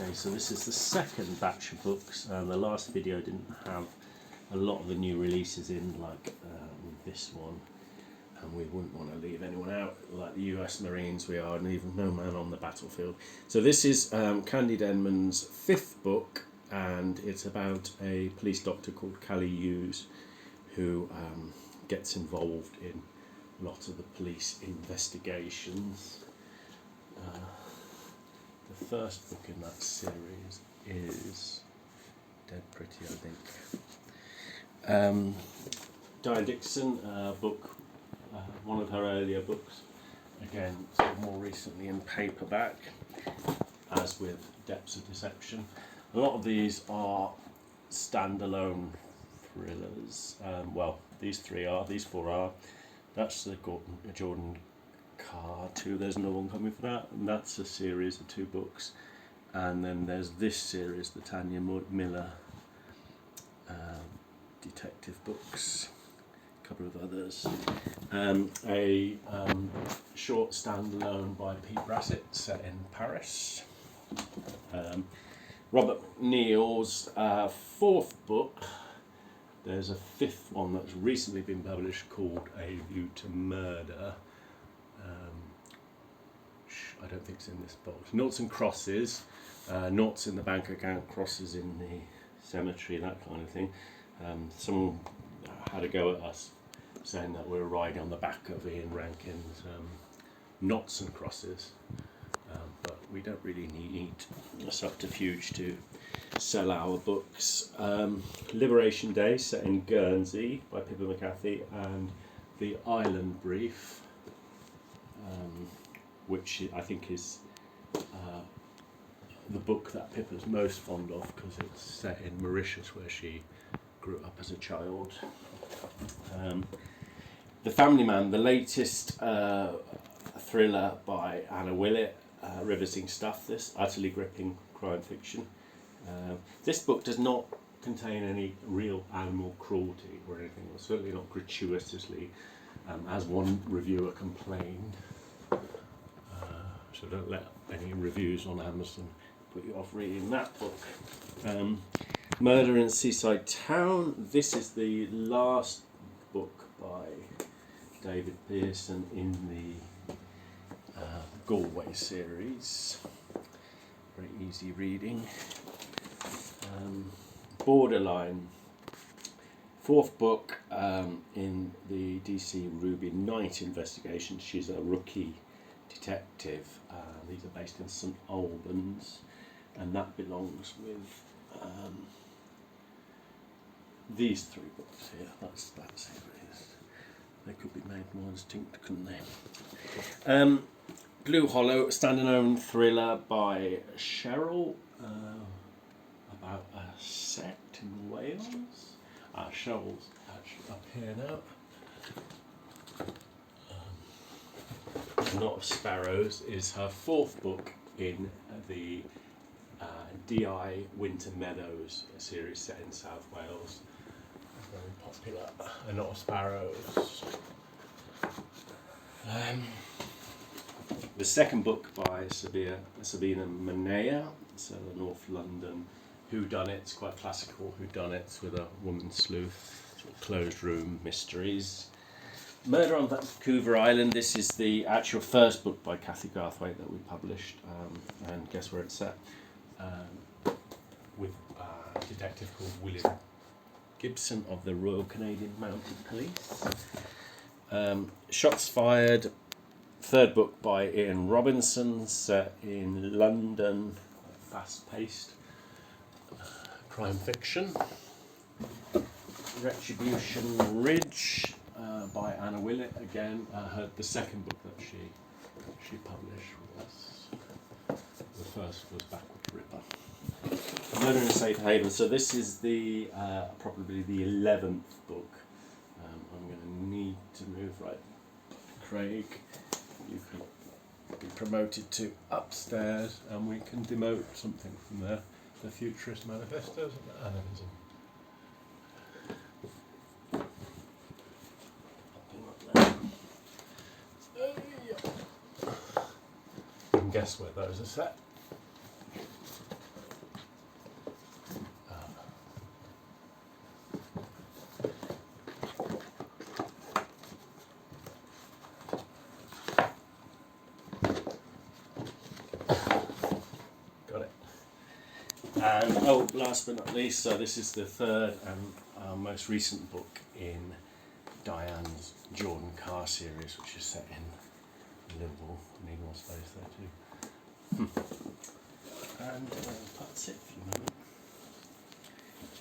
Okay, so this is the second batch of books. The last video didn't have a lot of the new releases in, like this one, and we wouldn't want to leave anyone out, like the US Marines we are, and even No Man on the Battlefield. So this is Candy Denman's fifth book, and it's about a police doctor called Callie Hughes who gets involved in lots of the police investigations. The first book in that series is Dead Pretty, I think. Diane Dixon book, one of her earlier books, again sort of more recently in paperback, as with Depths of Deception. A lot of these are standalone thrillers. Well, these four are. That's the Jordan Carr 2, there's no one coming for that, and that's a series of 2 books. And then there's this series, the Tanya Miller detective books, a couple of others. A short standalone by Pete Brassett set in Paris. Robert Neal's fourth book. There's a fifth one that's recently been published called A View to Murder. I don't think it's in this box. Noughts and crosses, noughts in the bank account, crosses in the cemetery, that kind of thing. Someone had a go at us saying that we're riding on the back of Ian Rankin's noughts and crosses, but we don't really need a subterfuge to sell our books. Liberation Day, set in Guernsey by Pippa McCarthy, and The Island Brief, which I think is the book that Pippa's most fond of because it's set in Mauritius, where she grew up as a child. The Family Man, the latest thriller by Anna Willett, riveting stuff, this utterly gripping crime fiction. This book does not contain any real animal cruelty or anything, or certainly not gratuitously, as one reviewer complained. So don't let any reviews on Amazon put you off reading that book. Murder in Seaside Town. This is the last book by David Pearson in the Galway series. Very easy reading. Borderline. Fourth book in the DC Ruby Knight investigation. She's a rookie detective. These are based in St Albans, and that belongs with these 3 books here. That's that series. They could be made more distinct, couldn't they? Blue Hollow, standalone thriller by Cheryl, about a sect in Wales. Cheryl's actually up here now. Knot of Sparrows is her 4th book in the D.I. Winter Meadows series set in South Wales. Very popular. A Knot of Sparrows. The second book by Sabina Manea, so the North London whodunits, quite classical whodunits with a woman sleuth, sort of closed room mysteries. Murder on Vancouver Island. This is the actual first book by Cathy Garthwaite that we published, and guess where it's set? With a detective called William Gibson of the Royal Canadian Mounted Police. Shots Fired, third book by Ian Robinson, set in London, fast-paced crime fiction. Retribution Ridge by Anna Willett, again, the second book that she published with us. The first was Backward Ripper. Murder in Safe Haven. So this is the probably the 11th book. I'm going to need to move right. Craig, you can be promoted to upstairs, and we can demote something from there. The Futuristic Manifesto and Animism. Guess where those are set. And oh, last but not least, so this is the third and most recent book in Diane's Jordan Carr series, which is set in Liverpool. I need more space there too. And that's it for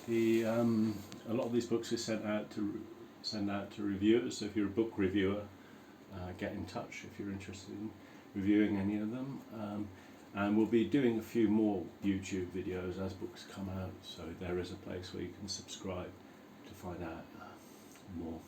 the moment. A lot of these books are sent out to reviewers. So if you're a book reviewer, get in touch if you're interested in reviewing any of them. And we'll be doing a few more YouTube videos as books come out. So there is a place where you can subscribe to find out more.